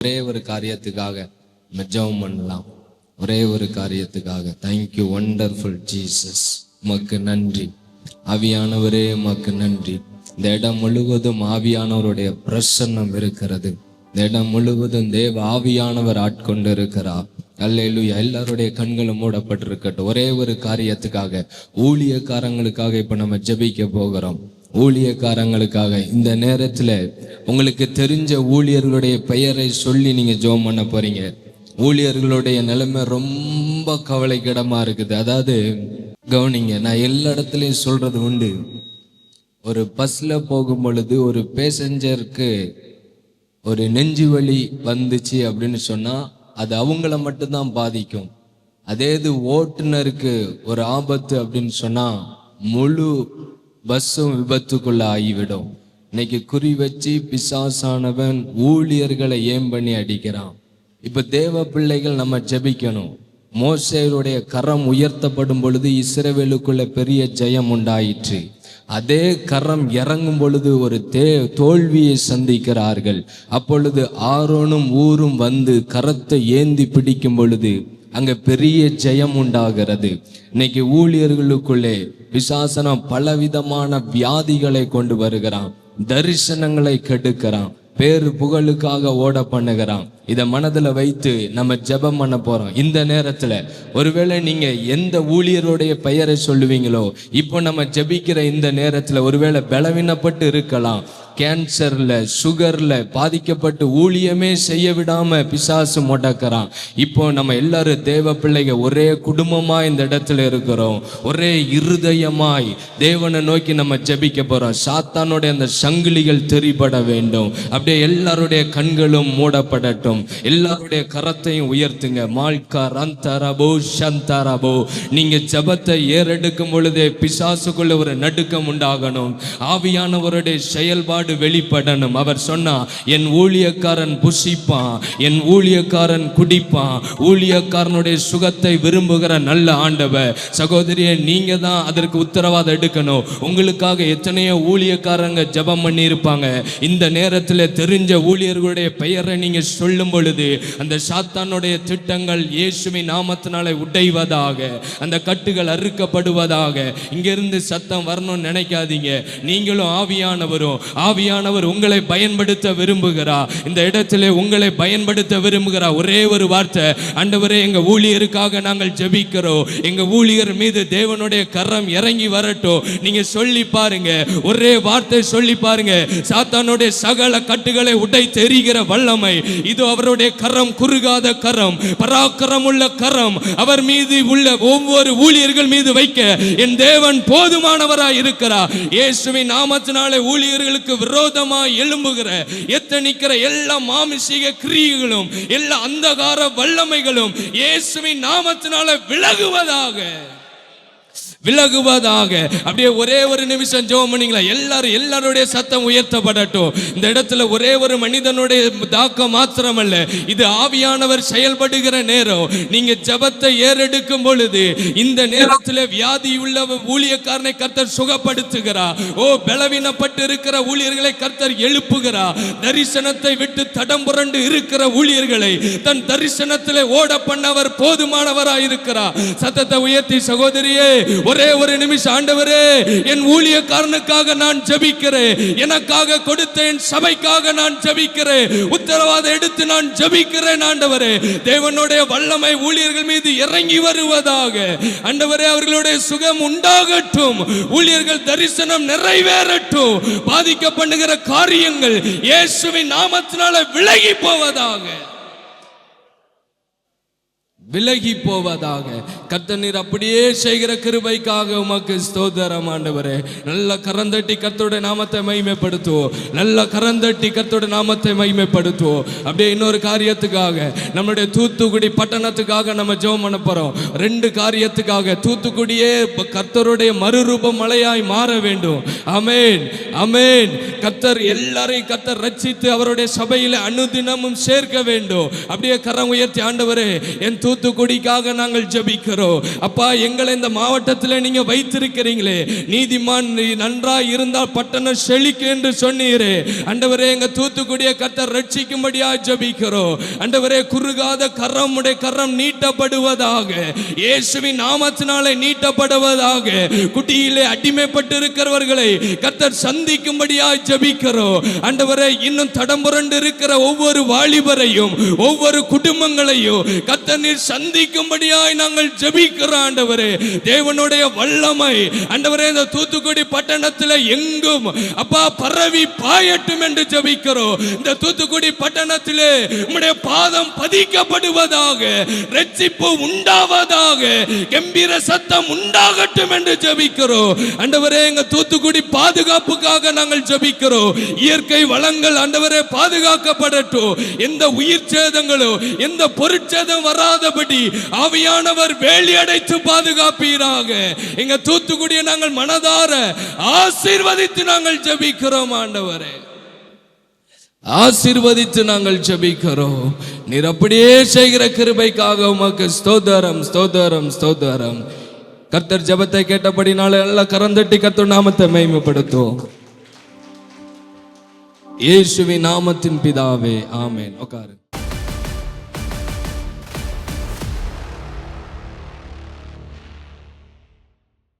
ஒரே ஒரு காரியத்துக்காக நம்ம ஜெபம் பண்ணலாம். ஒரே ஒரு காரியத்துக்காக. தேங்க்யூ வண்டர்ஃபுல் ஜீசஸ், உமக்கு நன்றி. ஆவியானவரே உமக்கு நன்றி. இந்த இடம் முழுவதும் ஆவியானவருடைய பிரசன்னம் இருக்கிறது. இந்த இடம் முழுவதும் தேவ ஆவியானவர் ஆட்கொண்டு இருக்கிறார். அல்லேலூயா. எல்லாருடைய கண்களும் மூடப்பட்டிருக்கட்டும். ஒரே ஒரு காரியத்துக்காக, ஊழியக்காரங்களுக்காக இப்ப நம்ம ஜெபிக்க போகிறோம். ஊழியக்காரங்களுக்காக இந்த நேரத்துல உங்களுக்கு தெரிஞ்ச ஊழியர்களுடைய பெயரை சொல்லி நீங்க ஜெபம் பண்ண போறீங்க. ஊழியர்களுடைய நிலைமை ரொம்ப கவலைக்கிடமா இருக்குது. அதாவது கவனிங்க, நான் எல்லா இடத்துலயும் சொல்றது உண்டு. ஒரு பஸ்ல போகும் பொழுது ஒரு பேசஞ்சருக்கு ஒரு நெஞ்சு வலி வந்துச்சு அப்படின்னு சொன்னா அது அவங்கள மட்டும்தான் பாதிக்கும். அதே இது ஓட்டுநருக்கு ஒரு ஆபத்து அப்படின்னு சொன்னா முழு பஸ்ஸும் விபத்துக்குள்ள ஆகிவிடும். இன்னைக்கு குறி வச்சு பிசாசானவன் ஊழியர்களை ஏம் பண்ணி அடிக்கிறான். இப்ப தேவ பிள்ளைகள் நம்ம ஜெபிக்கணும். மோசேயுடைய கரம் உயர்த்தப்படும் பொழுது இஸ்ரவேலுக்குள்ள பெரிய ஜெயம் உண்டாயிற்று. அதே கரம் இறங்கும் பொழுது ஒரு தோல்வியை சந்திக்கிறார்கள். அப்பொழுது ஆரோனும் ஊரும் வந்து கரத்தை ஏந்தி பிடிக்கும் பொழுது அங்க பெரிய ஜெயம் உண்டாகிறது. இன்னைக்கு ஊழியர்களுக்குள்ளே பிசாசனம் பலவிதமான வியாதிகளை கொண்டு வருகிறான், தரிசனங்களை கெடுக்கிறான், பேரு புகழுக்காக ஓட பண்ணுகிறான். இதை மனதில் வைத்து நம்ம ஜெபம் பண்ண போறோம். இந்த நேரத்துல ஒருவேளை நீங்க எந்த ஊழியருடைய பெயரை சொல்லுவீங்களோ, இப்போ நம்ம ஜெபிக்கிற இந்த நேரத்துல ஒருவேளை பலவீனப்பட்டு இருக்கலாம், கேன்சர்ல சுகர்ல பாதிக்கப்பட்டு ஊழியமே செய்ய விடாம பிசாசு முடக்கிறான். இப்போ நம்ம எல்லாரும் தேவ பிள்ளைங்க ஒரே குடும்பமா இந்த இடத்துல இருக்கிறோம். ஒரே இருதயமாய் தேவனை நோக்கி நம்ம ஜெபிக்க போறோம். சாத்தானுடைய அந்த சங்கிலிகள் தெரிபட வேண்டும். அப்படியே எல்லாருடைய கண்களும் மூடப்படட்டும். எல்லாருடைய கரத்தையும் உயர்த்துங்க. மால்கார் அந்தரபோ சந்தரபோ. நீங்க ஜெபத்தை ஏறெடுக்கும் பொழுதே பிசாசுக்குள்ள ஒரு நடுக்கம் உண்டாகணும். ஆவியானவருடைய செயல்பாடு வெளிப்படணும். அவர் சொன்னா, என் ஊழியக்காரன் புசிப்பான், என் ஊழியக்காரன் குடிப்பான். ஊழியக்காரனுடைய சுகத்தை விரும்புகிற நல்ல ஆண்டவர். சகோதரியே, நீங்க தான் அதற்கு உத்தரவாதம் எடுக்கணும். உங்களுக்காக எத்தனையோ ஊழியக்காரங்க ஜெபம் பண்ணி இருப்பாங்க. இந்த நேரத்தில் தெரிஞ்ச ஊழியர்களுடைய பெயரை நீங்க சொல்லும் பொழுது அந்த சாத்தானுடைய திட்டங்கள் இயேசுவின் நாமத்தினாலே உடைவதாக, அந்த கட்டுகள் அறுக்கப்படுவதாக. இங்கிருந்து சத்தம் வரணும்னு நினைக்காதீங்க. நீங்களும் ஆவியானவர் உங்களை பயன்படுத்த விரும்புகிறார். இந்த இடத்திலே உங்களை பயன்படுத்த விரும்புகிறார். ஒரே ஒரு வார்த்தை, ஆண்டவரே எங்க ஊழியருக்காக நாங்கள் ஜெபிக்கிறோம், எங்க ஊழியர் மீது தேவனுடைய கரம் இறங்கி வரட்டும். நீங்க சொல்லி பாருங்க, ஒரே வார்த்தை சொல்லி பாருங்க. சாத்தானுடைய சகல கட்டுகளை உடை தெரிகிற வல்லமை இது அவருடைய கரம், குறுகாத கரம், பராக்கிரம் உள்ள கரம் அவர் மீது உள்ள ஒவ்வொரு ஊழியர்கள் மீது வைக்க என் தேவன் போதுமானவராய் இருக்கிறார். இயேசுவின் நாமத்தினாலே ஊழியர்களுக்கு விரோதமாய் எழும்புகிற எத்தனிக்கிற எல்லா மாமிசீக கிரியைகளும் எல்லா அந்தகார வல்லமைகளும் இயேசுவின் நாமத்தினாலே விலகுவதாக. அப்படியே ஒரே ஒரு நிமிஷம் ஜெபம் பண்ணீங்களா? எல்லாருடைய சத்தம் உயர்த்தப்படட்டும். இந்த இடத்துல ஒரே ஒரு மனிதனுடைய தாக்கம் மாத்திரமல்ல, இது ஆவியானவர் செயல்படுகிற நேரம். நீங்க ஜெபத்தை ஏறெடுக்கும் பொழுது இந்த நேரத்தில் வியாதி உள்ள ஊழியக்காரனை கர்த்தர் சுகப்படுத்துகிறார். பலவீனப்பட்டு இருக்கிற ஊழியர்களை கர்த்தர் எழுப்புகிறார். தரிசனத்தை விட்டு தடம் புரண்டு இருக்கிற ஊழியர்களை தன் தரிசனத்திலே ஓட பண்ணவர் போதுமானவராய் இருக்கிறார். சத்தத்தை உயர்த்தி சகோதரியே, ஒரே ஒரு நிமிஷம், ஆண்டவரே என் ஊழியக்காரனுக்காக நான் ஜெபிக்கிறேன், எனக்காக கொடுத்த என் சபைக்காக நான் ஜெபிக்கிறேன், உத்தரவாதம் எடுத்து நான் ஜெபிக்கிறேன். ஆண்டவரே, தேவனுடைய வல்லமை ஊழியர்கள் மீது இறங்கி வருவதாக. ஆண்டவரே, அவர்களுடைய சுகம் உண்டாகட்டும், ஊழியர்கள் தரிசனம் நிறைவேறட்டும், பாதிக்கப்படுகிற காரியங்கள் இயேசுவின் நாமத்தினால விலகி போவதாக. கர்த்தர் நீர் அப்படியே செய்கிற கிருபைக்காக உமக்கு ஸ்தோத்திரம். ஆண்டவரே, நல்ல கரந்தட்டி கர்த்தருடைய நாமத்தை மகிமைப்படுத்துவோம். நல்ல கரந்தட்டி கர்த்தருடைய நாமத்தை மகிமைப்படுத்துவோம். அப்படியே இன்னொரு காரியத்துக்காக, நம்மளுடைய தூத்துக்குடி பட்டணத்துக்காக நம்ம ஜெபம் பண்ண போறோம். 2 காரியத்துக்காக. தூத்துக்குடியே கர்த்தருடைய மறுரூப மலையாய் மாற வேண்டும். ஆமென், ஆமென். கர்த்தர் எல்லாரையும் கர்த்தர் ரட்சித்து அவருடைய சபையில அனுதினமும் சேர்க்க வேண்டும். அப்படியே கரம் உயர்த்தி, ஆண்டவரே என் தூத்துக்குடிக்காக நாங்கள் ஜெபிக்கிறோம். அப்பா, எங்களை இந்த மாவட்டத்தில் நீங்க வைத்திருக்கிறீங்களே, நீதிமான் நன்றாய் இருந்தால் பட்டணம் செழிக்கு என்று சொன்னீரே. ஆண்டவரே, எங்க தூத்துக்குடியை கர்த்தர் ரட்சிக்கும்படியா ஜெபிக்கிறோம். ஆண்டவரே, குறுகாத கரம் உடைய கரம் நீட்டப்படுவதாக, இயேசுவின் நாமத்தினாலே நீட்டப்படுவதாக. குட்டியிலே அடிமைப்பட்டு இருக்கிறவர்களை கர்த்தர் சந்திக்கும்படியாய் ஜெபிக்கிறோம். ஆண்டவரே, இன்னும் தடம்புரண்டு இருக்கிற ஒவ்வொரு வாலிபரையும் ஒவ்வொரு குடும்பங்களையும் கர்த்தர் நீர் சந்திக்கும்படியாய் நாங்கள் ஜெபிக்கிறோம். ஆண்டவரே, தேவனுடைய வல்லமை ஆண்டவரே இந்த தூத்துக்குடி பட்டணத்தில் எங்கும் அப்பா பரவி பாயட்டும் என்று ஜெபிக்கிறோம். இந்த தூத்துக்குடி பட்டணத்திலே உம்முடைய பாதம் பதிக்கப்படுவதாக, ரட்சிப்பு உண்டாவதாக, கம்பீர சத்தம் உண்டாகட்டும் என்று ஜெபிக்கிறோம். ஆண்டவரே, எங்க தூத்துக்குடி பாதுகாப்புக்காக நாங்கள் ஜெபிக்கிறோம். இயற்கை வளங்கள் ஆண்டவரே பாதுகாக்கப்படட்டும். எந்த உயிர் சேதங்களோ எந்த பொருட்சேதம் வராதபடி ஆவியானவர் வேலி அடைத்து பாதுகாப்பீராக. எங்க தூத்துக்குடியை நாங்கள் மனதார ஆசீர்வதித்து நாங்கள் ஜெபிக்கிறோம். ஆண்டவரே, ஆசீர்வதித்து நாங்கள் ஜெபிக்கிறோம். நீர் அப்படியே செய்கிற கிருபைக்காக உமக்கு ஸ்தோத்திரம், ஸ்தோத்திரம், ஸ்தோத்திரம். கர்த்தர் ஜெபத்தை கேட்டபடினால நல்ல கரந்தட்டி கர்த்தர் நாமத்தை மகிமைப்படுத்துவோம். இயேசுவின் நாமத்தின் பிதாவே, ஆமென். உட்காரு.